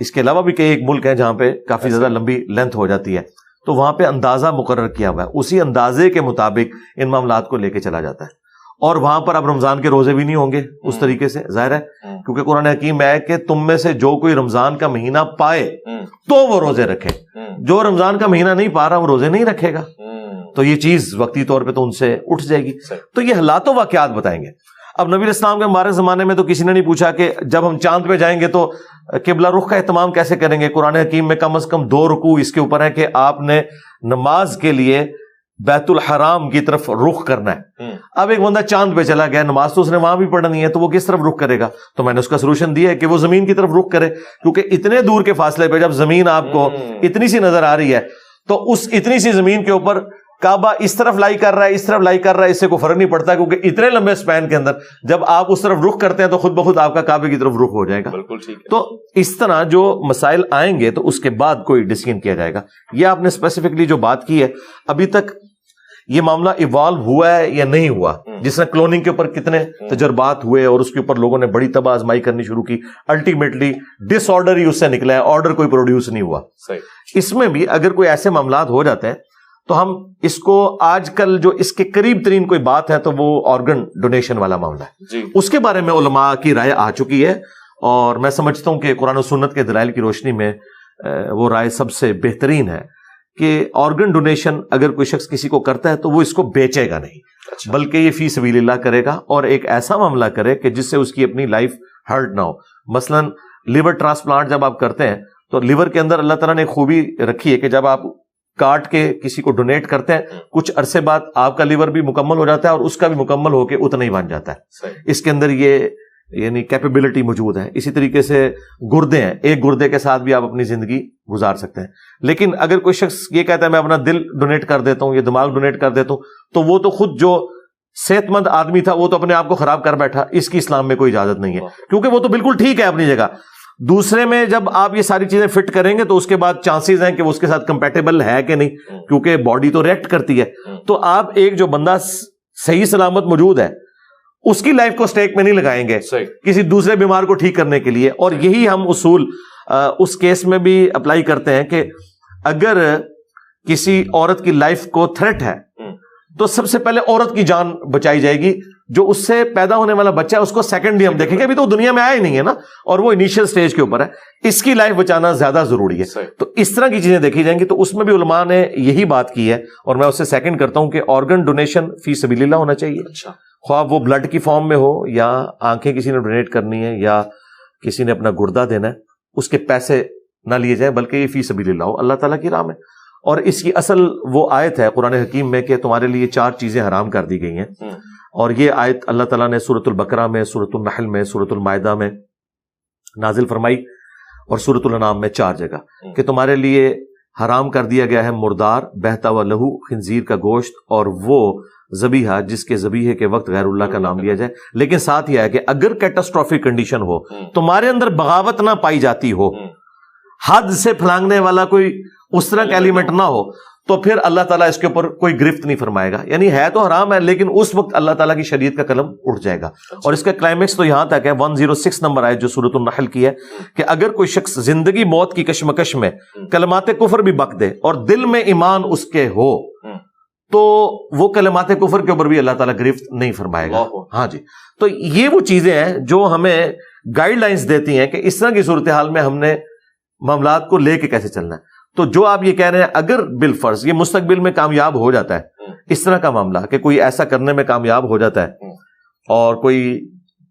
اس کے علاوہ بھی کئی ایک ملک ہیں جہاں پہ کافی زیادہ لمبی لینتھ ہو جاتی ہے، تو وہاں پہ اندازہ مقرر کیا ہوا ہے، اسی اندازے کے مطابق ان معاملات کو لے کے چلا جاتا ہے. اور وہاں پر اب رمضان کے روزے بھی نہیں ہوں گے اس طریقے سے، ظاہر ہے، کیونکہ قرآن حکیم میں ہے کہ تم میں سے جو کوئی رمضان کا مہینہ پائے تو وہ روزے رکھے، جو رمضان کا مہینہ نہیں پا رہا وہ روزے نہیں رکھے گا. تو یہ چیز وقتی طور پہ تو ان سے اٹھ جائے گی. تو یہ حالات و واقعات بتائیں گے. اب نبی علیہ السلام کے مبارک زمانے میں تو کسی نے نہیں پوچھا کہ جب ہم چاند پہ جائیں گے تو قبلہ رخ کا اہتمام کیسے کریں گے. قرآن حکیم میں کم از کم 2 رکوع اس کے اوپر ہے کہ آپ نے نماز کے لیے بیت الحرام کی طرف رخ کرنا ہے. اب ایک بندہ چاند پہ چلا گیا، نماز تو اس نے وہاں بھی پڑھنی ہے، تو وہ کس طرف رخ کرے گا؟ تو میں نے اس کا سولوشن دیا ہے کہ وہ زمین کی طرف رخ کرے، کیونکہ اتنے دور کے فاصلے پہ جب زمین آپ کو اتنی سی نظر آ رہی ہے تو اس اتنی سی زمین کے اوپر کعبہ اس طرف لائی کر رہا ہے، اس طرف لائی کر رہا ہے، اس سے کوئی فرق نہیں پڑتا، کیونکہ اتنے لمبے سپین کے اندر جب آپ اس طرف رخ کرتے ہیں تو خود بخود آپ کا کعبے کی طرف رخ ہو جائے گا. بالکل ٹھیک ہے. تو اس طرح جو مسائل آئیں گے تو اس کے بعد کوئی ڈیسیژن کیا جائے گا. یہ آپ نے اسپیسیفکلی جو بات کی ہے، ابھی تک یہ معاملہ ایوالو ہوا ہے یا نہیں ہوا، جس نے کلوننگ کے اوپر کتنے تجربات ہوئے اور اس کے اوپر لوگوں نے بڑی تباہ آزمائی کرنی شروع کی، الٹیمیٹلی ڈس آرڈر ہی اس سے نکلا ہے، آرڈر کوئی پروڈیوس نہیں ہوا. اس میں بھی اگر کوئی ایسے معاملات ہو جاتے ہیں تو ہم اس کو آج کل جو اس کے قریب ترین کوئی بات ہے تو وہ آرگن ڈونیشن والا معاملہ ہے. اس کے بارے میں علماء کی رائے آ چکی ہے، اور میں سمجھتا ہوں کہ قرآن و سنت کے دلائل کی روشنی میں وہ رائے سب سے بہترین ہے کہ آرگن ڈونیشن اگر کوئی شخص کسی کو کرتا ہے تو وہ اس کو بیچے گا نہیں، بلکہ یہ فی سبیل اللہ کرے گا، اور ایک ایسا معاملہ کرے کہ جس سے اس کی اپنی لائف ہرٹ نہ ہو. مثلا لیور ٹرانسپلانٹ جب آپ کرتے ہیں تو لیور کے اندر اللہ تعالیٰ نے ایک خوبی رکھی ہے کہ جب آپ کاٹ کے کسی کو ڈونیٹ کرتے ہیں کچھ عرصے بعد آپ کا لیور بھی مکمل ہو جاتا ہے اور اس کا بھی مکمل ہو کے اتنا ہی بن جاتا ہے. اس کے اندر یہ یعنی کیپیبلٹی موجود ہے. اسی طریقے سے گردے ہیں، ایک گردے کے ساتھ بھی آپ اپنی زندگی گزار سکتے ہیں. لیکن اگر کوئی شخص یہ کہتا ہے میں اپنا دل ڈونیٹ کر دیتا ہوں یا دماغ ڈونیٹ کر دیتا ہوں، تو وہ تو خود جو صحت مند آدمی تھا وہ تو اپنے آپ کو خراب کر بیٹھا. اس کی اسلام میں کوئی اجازت نہیں ہے، کیونکہ وہ تو بالکل ٹھیک ہے اپنی جگہ. دوسرے میں جب آپ یہ ساری چیزیں فٹ کریں گے تو اس کے بعد چانسز ہیں کہ وہ اس کے ساتھ کمپیٹیبل ہے کہ نہیں، کیونکہ باڈی تو ریئیکٹ کرتی ہے. تو آپ ایک جو بندہ صحیح سلامت موجود ہے اس کی لائف کو سٹیک میں نہیں لگائیں گے کسی دوسرے بیمار کو ٹھیک کرنے کے لیے. اور یہی ہم اصول اس کیس میں بھی اپلائی کرتے ہیں کہ اگر کسی عورت کی لائف کو تھریٹ ہے تو سب سے پہلے عورت کی جان بچائی جائے گی. جو اس سے پیدا ہونے والا بچہ ہے اس کو سیکنڈلی ہم دیکھیں گے، ابھی تو دنیا میں آیا ہی نہیں ہے نا، اور وہ انیشیل سٹیج کے اوپر ہے، اس کی لائف بچانا زیادہ ضروری ہے. تو اس طرح کی چیزیں دیکھی جائیں گی. تو اس میں بھی علماء نے یہی بات کی ہے، اور میں اس سے سیکنڈ کرتا ہوں کہ آرگن ڈونیشن فی سبیل اللہ ہونا چاہیے. خواہ وہ بلڈ کی فارم میں ہو یا آنکھیں کسی نے ڈونیٹ کرنی ہے یا کسی نے اپنا گردہ دینا ہے، اس کے پیسے نہ لیے جائیں بلکہ یہ فی سبیل اللہ ہو، اللہ تعالیٰ کی راہ میں. اور اس کی اصل وہ آیت ہے قرآن حکیم میں کہ تمہارے لیے 4 چیزیں حرام کر دی گئی ہیں. اور یہ آیت اللہ تعالیٰ نے سورۃ البقرہ میں، سورۃ النحل میں، سورۃ المائدہ میں نازل فرمائی، اور سورۃ الانعام میں 4 جگہ کہ تمہارے لیے حرام کر دیا گیا ہے مردار، بہتا ہوا لہو، خنزیر کا گوشت، اور وہ ذبیحہ جس کے ذبیحے کے وقت غیر اللہ کا نام لیا جائے. لیکن ساتھ یہ ہے کہ اگر کیٹاسٹرافک کنڈیشن ہو، تمہارے اندر بغاوت نہ پائی جاتی ہو، حد سے پھلانگنے والا کوئی اس طرح کا ایلیمنٹ نہ ہو، تو پھر اللہ تعالیٰ اس کے اوپر کوئی گرفت نہیں فرمائے گا. یعنی ہے تو حرام ہے لیکن اس وقت اللہ تعالیٰ کی شریعت کا قلم اٹھ جائے گا. اور اس کا کلائمیکس تو یہاں تک ہے 106 نمبر آیت جو سورۃ النحل کی ہے کہ اگر کوئی شخص زندگی موت کی کشمکش میں کلمات کفر بھی بک دے اور دل میں ایمان اس کے ہو تو وہ کلمات کفر کے اوپر بھی اللہ تعالیٰ گرفت نہیں فرمائے گا. ہاں جی. تو یہ وہ چیزیں ہیں جو ہمیں گائیڈ لائنز دیتی ہیں کہ اس طرح کی صورتحال میں ہم نے معاملات کو لے کے کیسے چلنا ہے. تو جو آپ یہ کہہ رہے ہیں اگر بالفرض یہ مستقبل میں کامیاب ہو جاتا ہے اس طرح کا معاملہ کہ کوئی ایسا کرنے میں کامیاب ہو جاتا ہے اور کوئی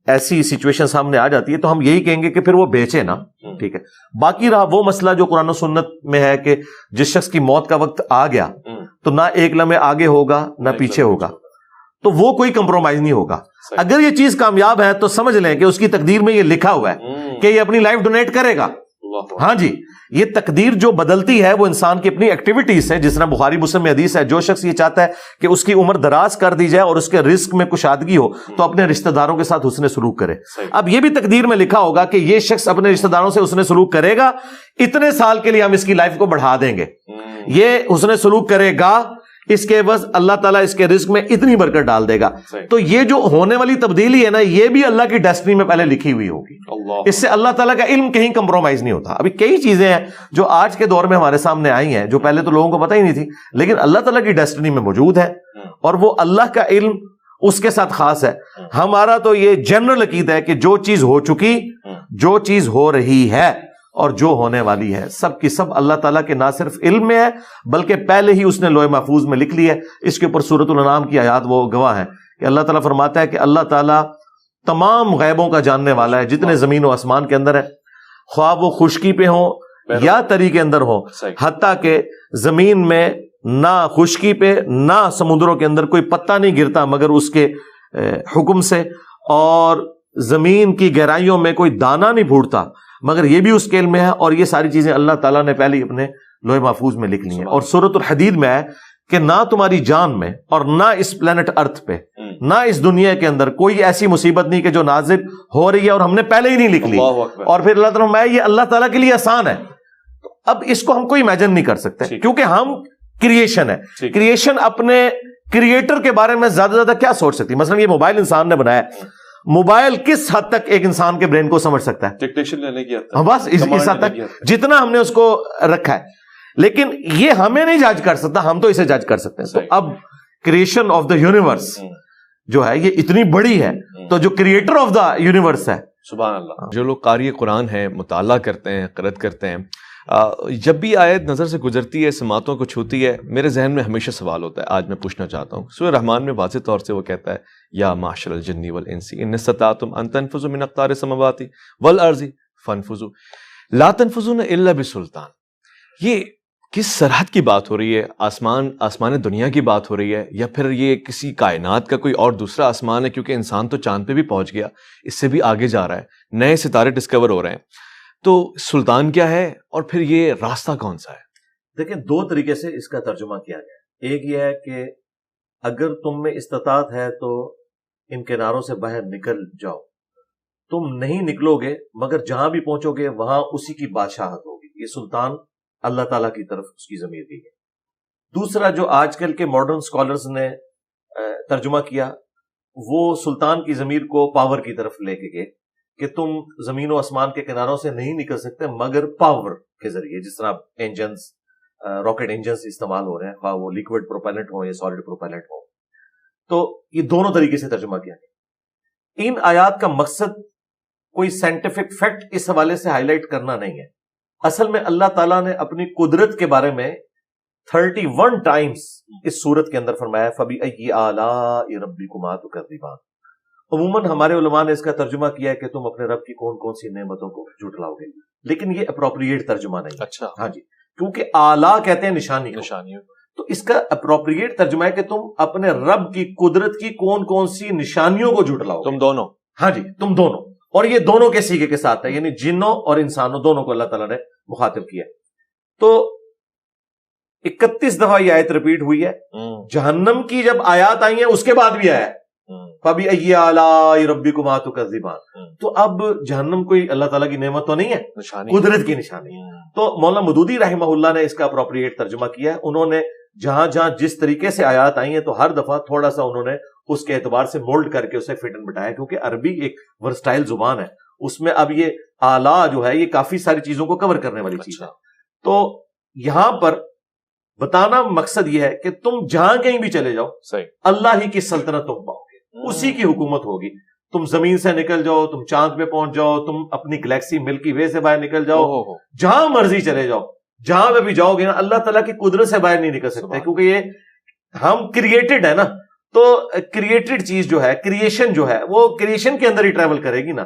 ایسی سچویشن سامنے آ جاتی ہے تو ہم یہی کہیں گے کہ پھر وہ بیچے نا. ٹھیک ہے. باقی رہا وہ مسئلہ جو قرآن و سنت میں ہے کہ جس شخص کی موت کا وقت آ گیا تو نہ ایک لمحے آگے ہوگا نہ پیچھے ہوگا، تو وہ کوئی کمپرومائز نہیں ہوگا. اگر یہ چیز کامیاب ہے تو سمجھ لیں کہ اس کی تقدیر میں یہ لکھا ہوا ہے کہ یہ اپنی لائف ڈونیٹ کرے گا. ہاں جی. یہ تقدیر جو بدلتی ہے وہ انسان کی اپنی ایکٹیویٹیز ہے. جس طرح بخاری مسلم میں حدیث ہے جو شخص یہ چاہتا ہے کہ اس کی عمر دراز کر دی جائے اور اس کے رزق میں کشادگی ہو تو اپنے رشتہ داروں کے ساتھ حسن سلوک کرے. اب یہ بھی تقدیر میں لکھا ہوگا کہ یہ شخص اپنے رشتہ داروں سے حسن سلوک کرے گا، اتنے سال کے لیے ہم اس کی لائف کو بڑھا دیں گے. یہ حسن سلوک کرے گا اس کے عوض اللہ تعالیٰ اس کے رزق میں اتنی برکت ڈال دے گا. تو یہ جو ہونے والی تبدیلی ہے نا، یہ بھی اللہ کی ڈیسٹنی میں پہلے لکھی ہوئی ہوگی. اس سے اللہ تعالیٰ کا علم کہیں کمپرومائز نہیں ہوتا. ابھی کئی چیزیں ہیں جو آج کے دور میں ہمارے سامنے آئی ہیں جو پہلے تو لوگوں کو پتہ ہی نہیں تھی، لیکن اللہ تعالیٰ کی ڈیسٹنی میں موجود ہے، اور وہ اللہ کا علم اس کے ساتھ خاص ہے. ہمارا تو یہ جنرل عقیدہ ہے کہ جو چیز ہو چکی، جو چیز ہو رہی ہے اور جو ہونے والی ہے، سب کی سب اللہ تعالیٰ کے نہ صرف علم میں ہے بلکہ پہلے ہی اس نے لوح محفوظ میں لکھ لی ہے. اس کے اوپر سورۃ الانعام کی آیات وہ گواہ ہیں کہ اللہ تعالیٰ فرماتا ہے کہ اللہ تعالیٰ تمام غیبوں کا جاننے والا ہے جتنے زمین و آسمان کے اندر ہے، خواہ وہ خشکی پہ ہوں یا تری کے اندر ہوں، حتیٰ کہ زمین میں نہ خشکی پہ نہ سمندروں کے اندر کوئی پتا نہیں گرتا مگر اس کے حکم سے، اور زمین کی گہرائیوں میں کوئی دانہ نہیں پھوٹتا مگر یہ بھی اس کے علم میں ہے. اور یہ ساری چیزیں اللہ تعالیٰ نے پہلے اپنے لوح محفوظ میں لکھ لی ہیں. اور سورۃ الحدید میں ہے کہ نہ تمہاری جان میں اور نہ اس پلانٹ ارتھ پہ نہ اس دنیا کے اندر کوئی ایسی مصیبت نہیں کہ جو نازل ہو رہی ہے اور ہم نے پہلے ہی نہیں لکھ لی. اور پھر اللہ تعالیٰ یہ اللہ تعالیٰ کے لیے آسان ہے. اب اس کو ہم کوئی امیجن نہیں کر سکتے کیونکہ ہم کریشن ہے. کریشن اپنے کریٹر کے بارے میں زیادہ زیادہ کیا سوچ سکتی؟ مثلا یہ موبائل انسان نے بنایا ہے، موبائل کس حد تک ایک انسان کے برین کو سمجھ سکتا ہے؟ ڈکٹیشن لینے کی حد تک، بس اس حد تک جتنا ہم نے اس کو رکھا ہے. لیکن یہ ہمیں نہیں جج کر سکتا، ہم تو اسے جج کر سکتے ہیں. تو اب کریشن آف دا یونیورس جو ہے یہ اتنی بڑی ہے، تو جو کریٹر آف دا یونیورس ہے، سبحان اللہ. جو لوگ قاری قرآن ہیں، مطالعہ کرتے ہیں، قرأت کرتے ہیں، جب بھی آیت نظر سے گزرتی ہے، سماعتوں کو چھوتی ہے، میرے ذہن میں ہمیشہ سوال ہوتا ہے. آج میں پوچھنا چاہتا ہوں. سورہ رحمان میں واضح طور سے وہ کہتا ہے یا معشر الجن والانس ان استطعتم ان تنفذوا من اقطار السماوات والارض فانفذوا لا تنفذون الا بسلطان. یہ کس سرحد کی بات ہو رہی ہے؟ آسمان دنیا کی بات ہو رہی ہے، یا پھر یہ کسی کائنات کا کوئی اور دوسرا آسمان ہے؟ کیونکہ انسان تو چاند پہ بھی پہنچ گیا، اس سے بھی آگے جا رہا ہے، نئے ستارے ڈسکور ہو رہے ہیں. تو سلطان کیا ہے اور پھر یہ راستہ کون سا ہے؟ دیکھیں، دو طریقے سے اس کا ترجمہ کیا گیا. ایک یہ ہے کہ اگر تم میں استطاعت ہے تو ان کناروں سے باہر نکل جاؤ. تم نہیں نکلو گے مگر جہاں بھی پہنچو گے وہاں اسی کی بادشاہت ہوگی. یہ سلطان اللہ تعالیٰ کی طرف اس کی ضمیر دی ہے. دوسرا جو آج کل کے ماڈرن سکالرز نے ترجمہ کیا، وہ سلطان کی ضمیر کو پاور کی طرف لے کے گئے کہ تم زمین و آسمان کے کناروں سے نہیں نکل سکتے مگر پاور کے ذریعے. جس طرح انجنز، راکٹ انجنز استعمال ہو رہے ہیں، خواہ وہ لیکوڈ پروپیلنٹ ہو یا سالڈ پروپیلنٹ ہو. تو یہ دونوں طریقے سے ترجمہ کیا گیا. ان آیات کا مقصد کوئی سائنٹیفک فیکٹ اس حوالے سے ہائی لائٹ کرنا نہیں ہے. اصل میں اللہ تعالیٰ نے اپنی قدرت کے بارے میں 31 ٹائمز اس سورت کے اندر فرمایا فَبِأَيِّ آلَاءِ رَبِّكُمَا تُكَذِّبَانِ. عموماً ہمارے علماء نے اس کا ترجمہ کیا ہے کہ تم اپنے رب کی کون کون سی نعمتوں کو جھٹلاؤ گے، لیکن یہ اپروپریٹ ترجمہ نہیں. اچھا، ہاں جی، کیونکہ آلہ کہتے ہیں نشانیوں، تو اس کا اپروپریٹ ترجمہ ہے کہ تم اپنے رب کی قدرت کی کون کون سی نشانیوں کو جھٹلاؤ. تم دونوں، ہاں جی، تم دونوں. اور یہ دونوں کے سیغے کے ساتھ ہے، یعنی جنوں اور انسانوں دونوں کو اللہ تعالیٰ نے مخاطب کیا. تو 31 دفعہ یہ آیت ریپیٹ ہوئی ہے. جہنم کی جب آیات آئی ہیں اس کے بعد بھی آیا ہے فَبِأَيِّ آلَاءِ رَبِّكُمَا تُكَذِّبَانِ. تو اب جہنم کوئی اللہ تعالیٰ کی نعمت تو نہیں ہے، قدرت کی نشانی. تو مولانا مودودی رحمہ اللہ نے اس کا اپروپریٹ ترجمہ کیا ہے. انہوں نے جہاں جہاں جس طریقے سے آیات آئی ہیں تو ہر دفعہ تھوڑا سا انہوں نے اس کے اعتبار سے مولڈ کر کے اسے فٹ اینڈ بٹایا، کیونکہ عربی ایک ورسٹائل زبان ہے. اس میں اب یہ آلہ جو ہے یہ کافی ساری چیزوں کو کور کرنے والی چیز ہے. تو یہاں پر بتانا مقصد یہ ہے کہ تم جہاں کہیں بھی چلے جاؤ، اللہ ہی کی سلطنت تم پاؤ گے، اسی کی حکومت ہوگی. تم زمین سے نکل جاؤ، تم چاند پہ پہنچ جاؤ، تم اپنی گلیکسی ملکی وے سے باہر نکل جاؤ، جہاں مرضی چلے جاؤ، جہاں پہ بھی جاؤ گے نا اللہ تعالیٰ کی قدرت سے باہر نہیں نکل سکتے، کیونکہ یہ ہم کریٹڈ ہے نا. تو کریٹڈ چیز جو ہے، کریشن جو ہے، وہ کریشن کے اندر ہی ٹریول کرے گی نا.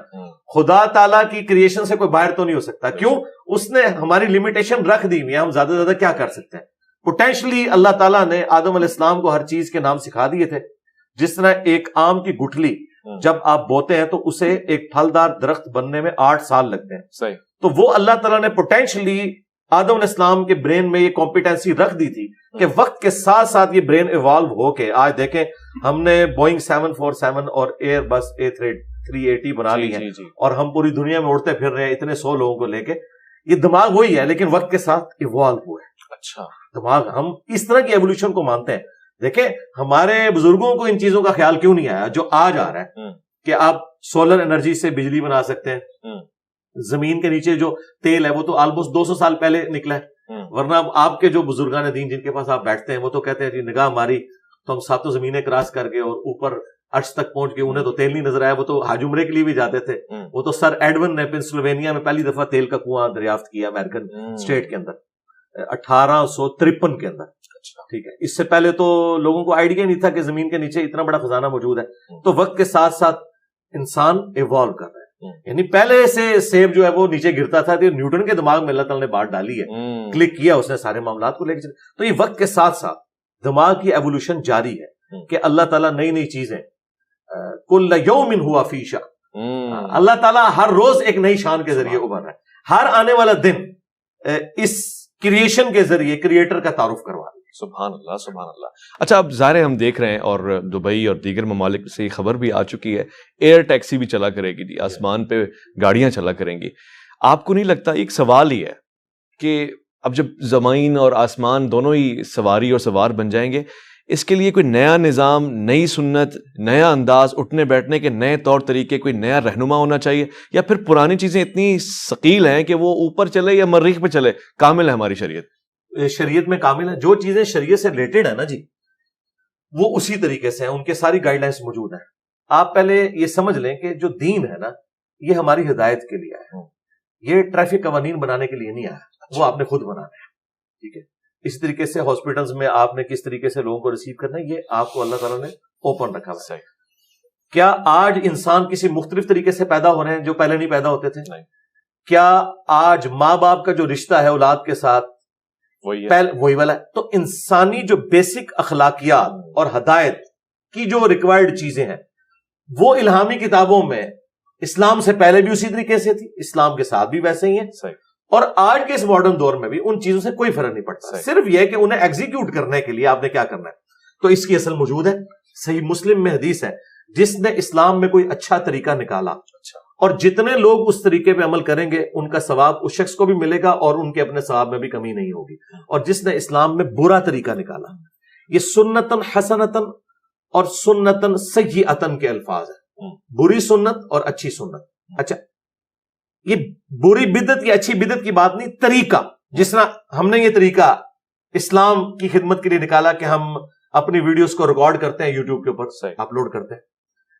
خدا تعالیٰ کی کریشن سے کوئی باہر تو نہیں ہو سکتا. کیوں؟ اس نے ہماری لمیٹیشن رکھ دی ہوئی ہے، ہم زیادہ سے زیادہ کیا کر سکتے ہیں. پوٹینشلی اللہ تعالیٰ نے آدم علیہ السلام کو ہر چیز کے نام سکھا دیے تھے. جس طرح ایک آم کی گٹھلی جب آپ بوتے ہیں تو اسے ایک پھلدار درخت بننے میں 8 سال لگتے ہیں. صحیح. تو وہ اللہ تعالیٰ نے پوٹینشلی آدم علیہ السلام کے برین میں یہ کمپیٹنسی رکھ دی تھی کہ وقت کے ساتھ ساتھ یہ برین ایوالو ہو کے آج دیکھیں ہم نے بوئنگ 747 اور ایئر بس A380 بنا لی ہے، اور ہم پوری دنیا میں اڑتے پھر رہے ہیں اتنے 100 لوگوں کو لے کے. یہ دماغ وہی ہے لیکن وقت کے ساتھ ایوالو ہوا ہے. اچھا دماغ ہم اس طرح کی ایوولوشن کو مانتے ہیں. دیکھیں ہمارے بزرگوں کو ان چیزوں کا خیال کیوں نہیں آیا جو آج آ رہا ہے کہ آپ سولر انرجی سے بجلی بنا سکتے ہیں. زمین کے نیچے جو تیل ہے وہ تو آلموسٹ 200 سال پہلے نکلا ہے. ورنہ آپ کے جو بزرگان دین جن کے پاس آپ بیٹھتے ہیں وہ تو کہتے ہیں جی نگاہ ماری تو ہم 7 زمینیں کراس کر کے اور اوپر عرش تک پہنچ کے انہیں تو تیل نہیں نظر آیا. وہ تو حج عمرے کے لیے بھی جاتے تھے. وہ تو سر ایڈون نے پنسلوینیا میں پہلی دفعہ تیل کا کنواں دریافت کیا امریکن اسٹیٹ کے اندر 1853 کے اندر. ٹھیک ہے, اس سے پہلے تو لوگوں کو آئیڈیا نہیں تھا کہ زمین کے نیچے اتنا بڑا خزانہ موجود ہے. تو وقت کے ساتھ ساتھ انسان ایوالو کر رہا ہے. یعنی پہلے سے سیب جو ہے وہ نیچے گرتا تھا تو نیوٹن کے دماغ میں اللہ تعالیٰ نے بات ڈالی ہے, کلک کیا اس نے سارے معاملات کو لے کے. تو یہ وقت کے ساتھ ساتھ دماغ کی ایوولوشن جاری ہے کہ اللہ تعالیٰ نئی نئی چیزیں کل یوم ہوا فی شأن, اللہ تعالیٰ ہر روز ایک نئی شان کے ذریعے ابھر رہا ہے. ہر آنے والا دن اس کریشن کے ذریعے کریٹر کا تعارف کروا رہا ہے. سبحان اللہ سبحان اللہ. اچھا اب ظاہر ہم دیکھ رہے ہیں اور دبئی اور دیگر ممالک سے یہ خبر بھی آ چکی ہے ایئر ٹیکسی بھی چلا کرے گی, آسمان پہ گاڑیاں چلا کریں گی. آپ کو نہیں لگتا ایک سوال ہی ہے کہ اب جب زمین اور آسمان دونوں ہی سواری اور سوار بن جائیں گے, اس کے لیے کوئی نیا نظام, نئی سنت, نیا انداز, اٹھنے بیٹھنے کے نئے طور طریقے, کوئی نیا رہنما ہونا چاہیے, یا پھر پرانی چیزیں اتنی ثقیل ہیں کہ وہ اوپر چلے یا مریخ پہ چلے, کامل ہے ہماری شریعت؟ شریعت میں کامل ہے. جو چیزیں شریعت سے ریلیٹڈ ہیں نا جی وہ اسی طریقے سے ہیں, ان کے ساری گائیڈ لائنس موجود ہیں. آپ پہلے یہ سمجھ لیں کہ جو دین ہے نا یہ ہماری ہدایت کے لیے آیا ہے, یہ ٹریفک قوانین بنانے کے لیے نہیں آیا, وہ آپ نے خود بنانا ہے. ٹھیک ہے, اسی طریقے سے ہاسپٹلز میں آپ نے کس طریقے سے لوگوں کو ریسیو کرنا ہے یہ آپ کو اللہ تعالیٰ نے اوپن رکھا ہے. کیا آج انسان کسی مختلف طریقے سے پیدا ہو رہے ہیں جو پہلے نہیں پیدا ہوتے تھے؟ کیا آج ماں باپ کا جو رشتہ ہے اولاد کے ساتھ وہی والا ہے؟ تو انسانی جو بیسک اخلاقیات اور ہدایت کی جو ریکوائرڈ چیزیں ہیں وہ الہامی کتابوں میں اسلام سے پہلے بھی اسی طریقے سے تھی, اسلام کے ساتھ بھی ویسے ہی ہیں, اور آج کے اس ماڈرن دور میں بھی ان چیزوں سے کوئی فرق نہیں پڑتا. صرف یہ کہ انہیں ایگزیکیوٹ کرنے کے لیے آپ نے کیا کرنا ہے. تو اس کی اصل موجود ہے. صحیح مسلم میں حدیث ہے جس نے اسلام میں کوئی اچھا طریقہ نکالا اور جتنے لوگ اس طریقے پہ عمل کریں گے ان کا ثواب اس شخص کو بھی ملے گا اور ان کے اپنے ثواب میں بھی کمی نہیں ہوگی. اور جس نے اسلام میں برا طریقہ نکالا, یہ سنتن حسنتن اور سنتن سیئتن کے الفاظ ہیں, بری سنت اور اچھی سنت. اچھا یہ بری بدعت یا اچھی بدعت کی بات نہیں, طریقہ. جس طرح ہم نے یہ طریقہ اسلام کی خدمت کے لیے نکالا کہ ہم اپنی ویڈیوز کو ریکارڈ کرتے ہیں یوٹیوب کے اوپر اپلوڈ کرتے ہیں.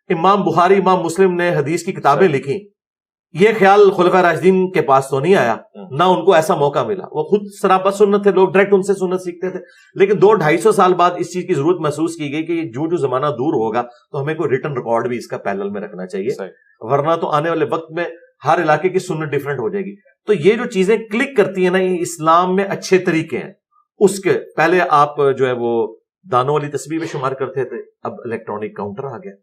امام بخاری امام مسلم نے حدیث کی کتابیں لکھی, یہ خیال خلفائے راشدین کے پاس تو نہیں آیا, نہ ان کو ایسا موقع ملا. وہ خود سراپا سنت تھے, لوگ ڈائریکٹ ان سے سنت سیکھتے تھے. لیکن 200-250 سال بعد اس چیز کی ضرورت محسوس کی گئی کہ جو زمانہ دور ہوگا تو ہمیں کوئی ریٹن ریکارڈ بھی اس کا پیرلل میں رکھنا چاہیے, ورنہ تو آنے والے وقت میں ہر علاقے کی سنت ڈیفرنٹ ہو جائے گی. تو یہ جو چیزیں کلک کرتی ہیں نا, یہ اسلام میں اچھے طریقے ہیں. اس کے پہلے آپ جو ہے وہ دانوں والی تسبیح میں شمار کرتے تھے, اب الیکٹرانک کاؤنٹر آ گیا.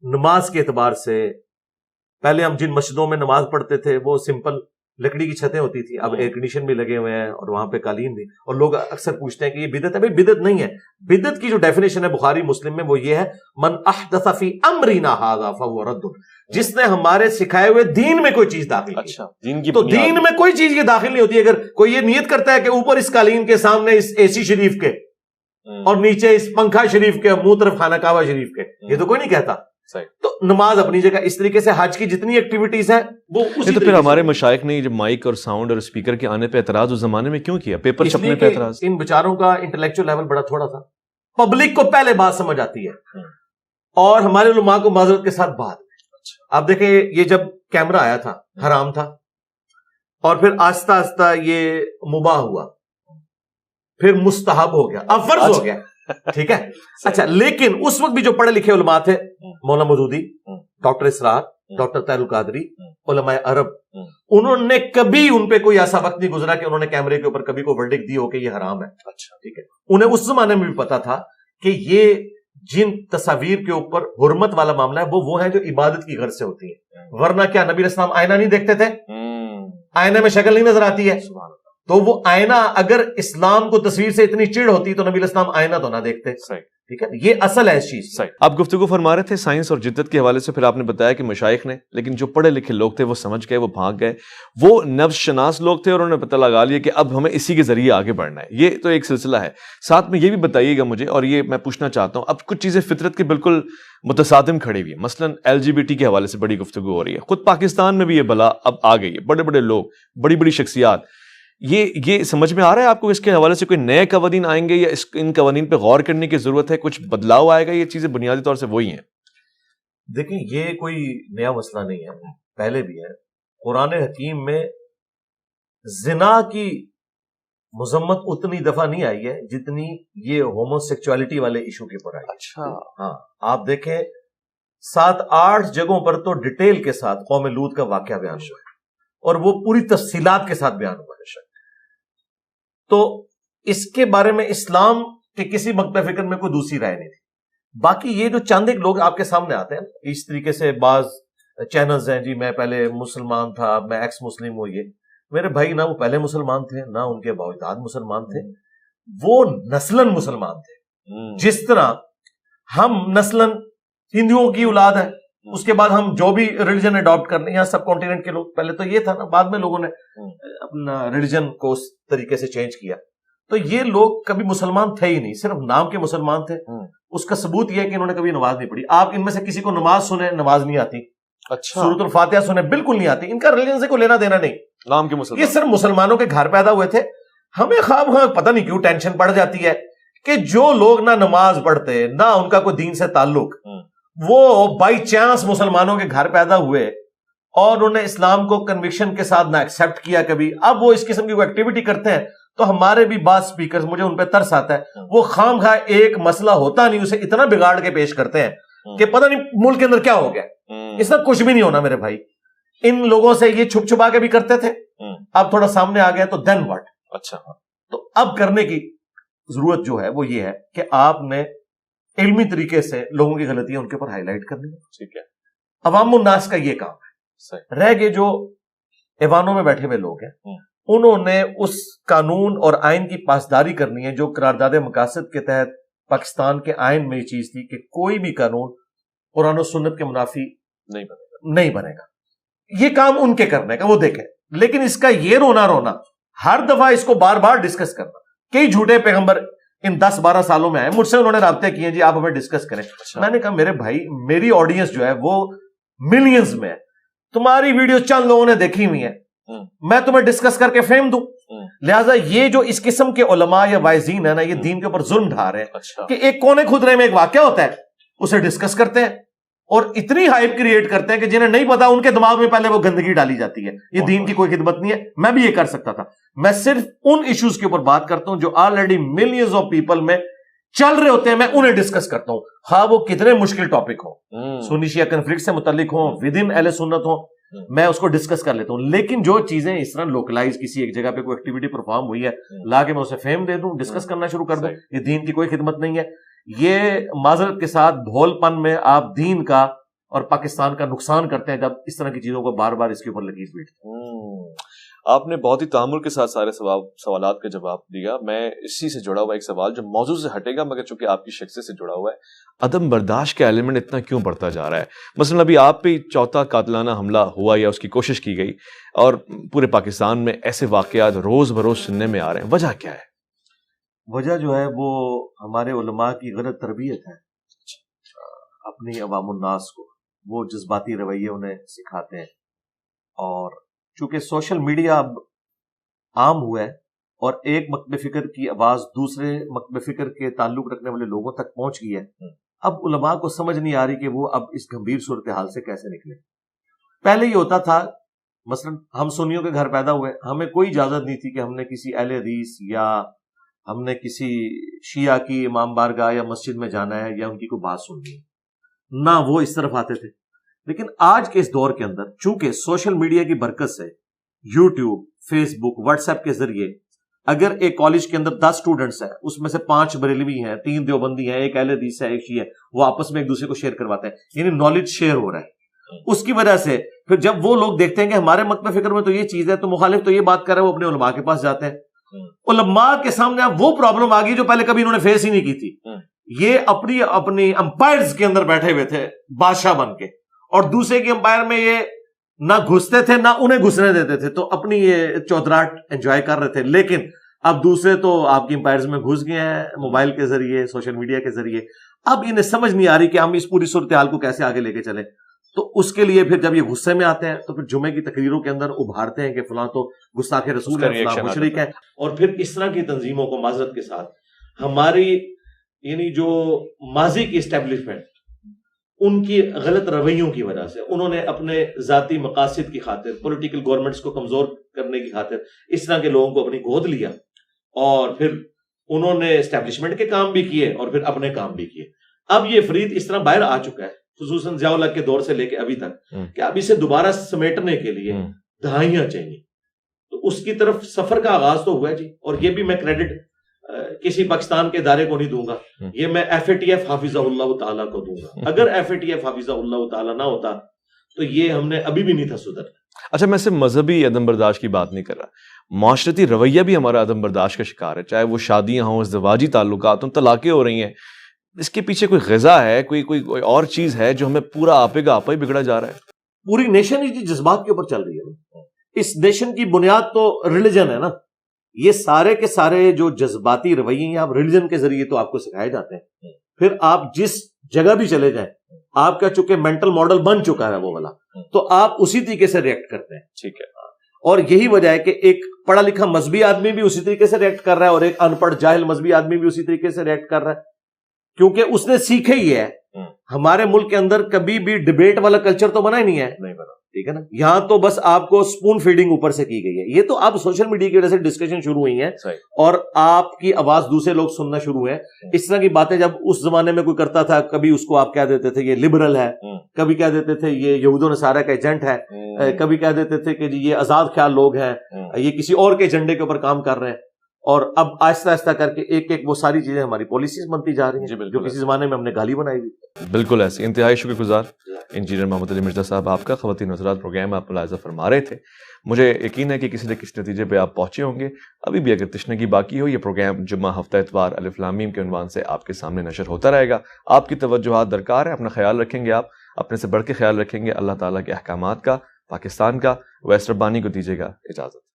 نماز کے اعتبار سے پہلے ہم جن مسجدوں میں نماز پڑھتے تھے وہ سمپل لکڑی کی چھتیں ہوتی تھی, اب ایئر کنڈیشن بھی لگے ہوئے ہیں اور وہاں پہ قالین بھی. اور لوگ اکثر پوچھتے ہیں کہ یہ بدعت ہے. بھائی بدعت نہیں ہے. بدعت کی جو ڈیفینیشن ہے بخاری مسلم میں وہ یہ ہے, من احدث فی امرنا ھذا فہو رد, جس نے ہمارے سکھائے ہوئے دین میں کوئی چیز داخل کی. تو دین میں کوئی چیز یہ داخل نہیں ہوتی. اگر کوئی یہ نیت کرتا ہے کہ اوپر اس قالین کے سامنے اس اے سی شریف کے اور نیچے اس پنکھا شریف کے منہ طرف خانہ کعبہ شریف کے, یہ تو کوئی نہیں کہتا. تو نماز اپنی جگہ اس طریقے سے حج کی جتنی ایکٹیویٹیز ہیں وہ اسی. تو پھر ہمارے مشائخ نے جب مائک اور ساؤنڈ اور اسپیکر کے آنے پہ اعتراض اس زمانے میں کیوں کیا؟ پیپر چھپنے پہ اعتراض. ان بیچاروں کا انٹلیکچوئل لیول بڑا تھوڑا تھا. پبلک کو پہلے بات سمجھ آتی ہے اور ہمارے علماء کو معذرت کے ساتھ بات. آپ دیکھیں یہ جب کیمرہ آیا تھا حرام تھا, اور پھر آہستہ آہستہ یہ مباح ہوا, پھر مستحب ہو گیا, اب فرض ہو گیا. ٹھیک ہے. اچھا لیکن اس وقت بھی جو پڑھے لکھے علماء تھے, مولانا مودودی, ڈاکٹر اسرار, ڈاکٹر طاہر القادری, علماء عرب, انہوں نے کبھی ان پہ کوئی ایسا وقت نہیں گزرا کہ انہوں نے کیمرے کے اوپر کبھی کوئی ورڈکٹ دی ہو کہ یہ حرام ہے. اچھا ٹھیک ہے. انہیں اس زمانے میں بھی پتا تھا کہ یہ جن تصاویر کے اوپر حرمت والا معاملہ ہے وہ ہیں جو عبادت کی غرض سے ہوتی ہیں. ورنہ کیا نبی اسلام آئینہ نہیں دیکھتے تھے؟ آئینے میں شکل نہیں نظر آتی ہے. تو وہ آئینہ اگر اسلام کو تصویر سے اتنی چڑ ہوتی تو نبی اسلام آئینہ تو نہ دیکھتے. ٹھیک ہے, یہ اصل ہے اس چیز. آپ گفتگو فرما رہے تھے سائنس اور جدت کے حوالے سے, پھر آپ نے بتایا کہ مشائخ نے, لیکن جو پڑھے لکھے لوگ تھے وہ سمجھ گئے, وہ بھاگ گئے, وہ نفس شناس لوگ تھے اور انہوں نے پتہ لگا لیا کہ اب ہمیں اسی کے ذریعے آگے بڑھنا ہے. یہ تو ایک سلسلہ ہے. ساتھ میں یہ بھی بتائیے گا مجھے, اور یہ میں پوچھنا چاہتا ہوں, اب کچھ چیزیں فطرت کے بالکل متصادم کھڑی ہوئی ہیں. مثلا LGBT کے حوالے سے بڑی گفتگو ہو رہی ہے. خود پاکستان میں بھی یہ بلا اب آ گئی ہے. بڑے بڑے لوگ, بڑی بڑی شخصیات, یہ سمجھ میں آ رہا ہے آپ کو اس کے حوالے سے کوئی نئے قوانین آئیں گے یا ان قوانین پہ غور کرنے کی ضرورت ہے, کچھ بدلاؤ آئے گا؟ یہ چیزیں بنیادی طور سے وہی ہیں. دیکھیں, یہ کوئی نیا مسئلہ نہیں ہے, پہلے بھی ہے. قرآن حکیم میں زنا کی مذمت اتنی دفعہ نہیں آئی ہے جتنی یہ ہومو سیکچوالٹی والے ایشو کے اوپر آئی. اچھا, ہاں, آپ دیکھیں 7-8 جگہوں پر تو ڈیٹیل کے ساتھ قوم لوط کا واقعہ بیان ہوا ہے, اور وہ پوری تفصیلات کے ساتھ بیان ہوا ہے. تو اس کے بارے میں اسلام کے کسی مکتب فکر میں کوئی دوسری رائے نہیں تھی. باقی یہ جو چند ایک لوگ آپ کے سامنے آتے ہیں اس طریقے سے, بعض چینلز ہیں, جی میں پہلے مسلمان تھا, میں ایکس مسلم ہوں. یہ میرے بھائی نہ وہ پہلے مسلمان تھے نہ ان کے باوجود مسلمان تھے, وہ نسلاً مسلمان تھے. جس طرح ہم نسلاً ہندوؤں کی اولاد ہے, اس کے بعد ہم جو بھی ریلیجن اڈاپٹ کر لیں, یہاں سب کانٹیننٹ کے لوگ, پہلے تو یہ تھا نا, بعد میں لوگوں نے اپنا ریلیجن کو اس طریقے سے چینج کیا. تو یہ لوگ کبھی مسلمان تھے ہی نہیں, صرف نام کے مسلمان تھے. اس کا ثبوت یہ ہے کہ انہوں نے کبھی نماز نہیں پڑھی. آپ ان میں سے کسی کو نماز سنیں, نماز نہیں آتی. اچھا, سورۃ الفاتحہ سنیں, بالکل نہیں آتی. ان کا ریلیجن سے کوئی لینا دینا نہیں, نام کے مسلمان. یہ صرف مسلمانوں کے گھر پیدا ہوئے تھے. ہمیں خواب پتہ نہیں کیوں ٹینشن پڑ جاتی ہے کہ جو لوگ نہ نماز پڑھتے نہ ان کا کوئی دین سے تعلق, وہ بائی چانس مسلمانوں کے گھر پیدا ہوئے اور انہوں نے اسلام کو کنوکشن کے ساتھ نہ ایکسیپٹ کیا کبھی, اب وہ اس قسم کی کوئی ایکٹیویٹی کرتے ہیں. تو ہمارے بھی بعض سپیکرز, مجھے ان پہ ترس آتا ہے, وہ خام خواہ ایک مسئلہ ہوتا نہیں اسے اتنا بگاڑ کے پیش کرتے ہیں کہ پتہ نہیں ملک کے اندر کیا ہو گیا. اس طرح کچھ بھی نہیں ہونا میرے بھائی. ان لوگوں سے یہ چھپ چھپا کے بھی کرتے تھے, اب تھوڑا سامنے آ گیا تو دین واٹ. اچھا, تو اب کرنے کی ضرورت جو ہے وہ یہ ہے کہ آپ نے علمی طریقے سے لوگوں کی غلطیاں ان کے اوپر ہائی لائٹ کرنی ہے. ٹھیک ہے, عوام الناس کا یہ کام ہے. رہ گئے جو ایوانوں میں بیٹھے ہوئے لوگ ہیں, انہوں نے اس قانون اور آئین کی پاسداری کرنی ہے جو قرارداد مقاصد کے تحت پاکستان کے آئین میں یہ چیز تھی کہ کوئی بھی قانون قرآن و سنت کے منافی نہیں بنے گا. یہ کام ان کے کرنے کا, وہ دیکھیں. لیکن اس کا یہ رونا ہر دفعہ اس کو بار بار ڈسکس کرنا, کئی جھوٹے پیغمبر ان 10-12 سالوں میں آئے, مجھ سے انہوں نے رابطے کیے, جی آپ ہمیں ڈسکس کریں. میں نے کہا میرے بھائی, میری آڈینس جو ہے وہ ملینز میں ہے, تمہاری ویڈیو چند لوگوں نے دیکھی ہوئی ہیں, میں تمہیں ڈسکس کر کے فیم دوں. لہٰذا یہ جو اس قسم کے علماء یا وائزین ہے نا, یہ دین کے اوپر ظلم ڈھا رہے ہیں کہ ایک کونے خدرے میں ایک واقعہ ہوتا ہے, اسے ڈسکس کرتے ہیں اور اتنی ہائپ کریٹ کرتے ہیں کہ جنہیں نہیں پتا ان کے دماغ میں پہلے وہ گندگی ڈالی جاتی ہے. یہ دین کی کوئی خدمت نہیں ہے. میں بھی یہ کر سکتا تھا. میں صرف ان ایشوز کے اوپر بات کرتا ہوں جو آلریڈی ملینز آف پیپل میں چل رہے ہوتے ہیں, میں انہیں ڈسکس کرتا ہوں, خواہ وہ کتنے مشکل ٹاپک ہوں, سنی شیعہ کنفلکٹ سے متعلق ہوں, ود ان اہل سنت ہوں, میں اس کو ڈسکس کر لیتا ہوں. لیکن جو چیزیں اس طرح لوکلائز کسی ایک جگہ پہ کوئی ایکٹیویٹی پرفارم ہوئی ہے, لا کے میں اسے فیم دے دوں, ڈسکس کرنا شروع کر دوں, یہ دین کی کوئی خدمت نہیں ہے. یہ معذرت کے ساتھ بھول پن میں آپ دین کا اور پاکستان کا نقصان کرتے ہیں جب اس طرح کی چیزوں کو بار بار اس کے اوپر لکیر بیٹھتے ہیں. آپ نے بہت ہی تحمل کے ساتھ سارے سوالات کا جواب دیا. میں اسی سے جڑا ہوا ایک سوال جو موضوع سے ہٹے گا مگر چونکہ آپ کی شخصیت سے جڑا ہوا ہے, عدم برداشت کا ایلیمنٹ اتنا کیوں بڑھتا جا رہا ہے؟ مثلا ابھی آپ پہ چوتھا قاتلانہ حملہ ہوا یا اس کی کوشش کی گئی, اور پورے پاکستان میں ایسے واقعات روز بروز سننے میں آ رہے ہیں, وجہ کیا ہے؟ وجہ جو ہے وہ ہمارے علماء کی غلط تربیت ہے اپنی عوام الناس کو. وہ جذباتی رویے انہیں سکھاتے ہیں, اور چونکہ سوشل میڈیا اب عام ہوا ہے اور ایک مکتب فکر کی آواز دوسرے مکتب فکر کے تعلق رکھنے والے لوگوں تک پہنچ گئی ہے, اب علماء کو سمجھ نہیں آ رہی کہ وہ اب اس گمبھیر صورتحال سے کیسے نکلے. پہلے یہ ہوتا تھا, مثلا ہم سنیوں کے گھر پیدا ہوئے, ہمیں کوئی اجازت نہیں تھی کہ ہم نے کسی اہل حدیث یا ہم نے کسی شیعہ کی امام بارگاہ یا مسجد میں جانا ہے یا ان کی کوئی بات سننی ہے, نہ وہ اس طرف آتے تھے. لیکن آج کے اس دور کے اندر چونکہ سوشل میڈیا کی برکت سے یوٹیوب, فیس بک, واٹس ایپ کے ذریعے اگر ایک کالج کے اندر 10 اسٹوڈنٹس ہیں, اس میں سے 5 بریلوی ہیں, 3 دیوبندی ہیں, ایک اہل حدیث ہے, ایک شیعہ ہے, وہ آپس میں ایک دوسرے کو شیئر کرواتے ہیں, یعنی نالج شیئر ہو رہا ہے. اس کی وجہ سے پھر جب وہ لوگ دیکھتے ہیں کہ ہمارے مکتب فکر میں تو یہ چیز ہے تو مخالف تو یہ بات کر رہے ہیں، وہ اپنے علماء کے پاس جاتے ہیں، علماء کے سامنے اب وہ پرابلم آ گئی جو پہلے کبھی انہوں نے فیس ہی نہیں کی تھی. یہ اپنی امپائرز کے اندر بیٹھے ہوئے تھے بادشاہ بن کے، اور دوسرے کی امپائر میں یہ نہ گھستے تھے نہ انہیں گھسنے دیتے تھے، تو اپنی یہ چودراہٹ انجوائے کر رہے تھے. لیکن اب دوسرے تو آپ کی امپائرز میں گھس گئے ہیں موبائل کے ذریعے، سوشل میڈیا کے ذریعے. اب انہیں سمجھ نہیں آ رہی کہ ہم اس پوری صورتحال کو کیسے آگے لے کے چلیں. تو اس کے لیے پھر جب یہ غصے میں آتے ہیں تو پھر جمعے کی تقریروں کے اندر ابھارتے ہیں کہ فلاں تو گستاخ رسول ہے، فلاں مشرک ہے. اور پھر اس طرح کی تنظیموں کو معذرت کے ساتھ ہماری یعنی جو ماضی کی اسٹیبلشمنٹ، ان کی غلط رویوں کی وجہ سے انہوں نے اپنے ذاتی مقاصد کی خاطر، پولیٹیکل گورنمنٹس کو کمزور کرنے کی خاطر اس طرح کے لوگوں کو اپنی گود لیا، اور پھر انہوں نے اسٹیبلشمنٹ کے کام بھی کیے اور پھر اپنے کام بھی کیے. اب یہ فرید اس طرح باہر آ چکا ہے، خصوصاً ضیاء الحق کے دور سے لے کے ابھی تک، کہ اب اسے دوبارہ سمیٹنے کے لیے دہائیاں چاہیے. تو اس کی طرف سفر کا آغاز تو ہوا ہے جی. اور یہ بھی میں کریڈٹ کسی پاکستان کے ادارے کو نہیں دوں گا، یہ میں FATF حافظہ اللہ تعالیٰ کو دوں گا. اگر FATF حافظہ اللہ تعالیٰ نہ ہوتا تو یہ ہم نے ابھی بھی نہیں تھا سدھرنا. اچھا، میں صرف مذہبی عدم برداشت کی بات نہیں کر رہا، معاشرتی رویہ بھی ہمارا عدم برداشت کا شکار ہے، چاہے وہ شادیاں ہوں، ازدواجی تعلقات ہوں، طلاقیں ہو رہی ہیں. اس کے پیچھے کوئی غذا ہے، کوئی اور چیز ہے جو ہمیں پورا آپے کا آپا ہی بگڑا جا رہا ہے. پوری نیشن ہی جذبات کے اوپر چل رہی ہے. اس نیشن کی بنیاد تو ریلیجن ہے نا. یہ سارے کے سارے جو جذباتی رویے ہیں آپ ریلیجن کے ذریعے تو آپ کو سکھائے جاتے ہیں. پھر آپ جس جگہ بھی چلے جائیں، آپ کا چونکہ مینٹل ماڈل بن چکا ہے وہ والا، تو آپ اسی طریقے سے ریئیکٹ کرتے ہیں. ٹھیک ہے. اور یہی وجہ ہے کہ ایک پڑھا لکھا مذہبی آدمی بھی اسی طریقے سے ریئیکٹ کر رہا ہے، اور ایک ان پڑھ جاہل مذہبی آدمی بھی اسی طریقے سے ریئیکٹ کر رہا ہے، کیونکہ اس نے سیکھے ہی ہے. ہمارے ملک کے اندر کبھی بھی ڈیبیٹ والا کلچر تو بنا ہی نہیں ہے، ٹھیک ہے نا. یہاں تو بس آپ کو سپون فیڈنگ اوپر سے کی گئی ہے. یہ تو اب سوشل میڈیا کی وجہ سے ڈسکشن شروع ہوئی ہیں، اور آپ کی آواز دوسرے لوگ سننا شروع ہیں. اس طرح کی باتیں جب اس زمانے میں کوئی کرتا تھا، کبھی اس کو آپ کہہ دیتے تھے یہ لبرل ہے، کبھی کہہ دیتے تھے یہ یہود و نصارہ کا ایجنٹ ہے، کبھی کہہ دیتے تھے کہ یہ آزاد خیال لوگ ہیں، یہ کسی اور کے ایجنڈے کے اوپر کام کر رہے ہیں. اور اب آہستہ آہستہ کر کے ایک ایک وہ ساری چیزیں ہماری پالیسیز بنتی جا رہی ہیں جو کسی زمانے میں ہم نے گالی بنائی ہوئی. بالکل ایسے. انتہائی شکر گزار انجینئر محمد علی مرزا صاحب آپ کا. خواتین حضرات، پروگرام آپ ملاحظہ فرما رہے تھے، مجھے یقین ہے کہ کسی نہ کسی نتیجے پہ آپ پہنچے ہوں گے. ابھی بھی اگر تشنگی باقی ہو، یہ پروگرام جمعہ ہفتہ اتوار الف لام میم کے عنوان سے آپ کے سامنے نشر ہوتا رہے گا. آپ کی توجہات درکار ہے. اپنا خیال رکھیں گے، آپ اپنے سے بڑھ کے خیال رکھیں گے. اللہ تعالیٰ کے احکامات کا، پاکستان کا. ویس ربانی کو دیجیے گا اجازت.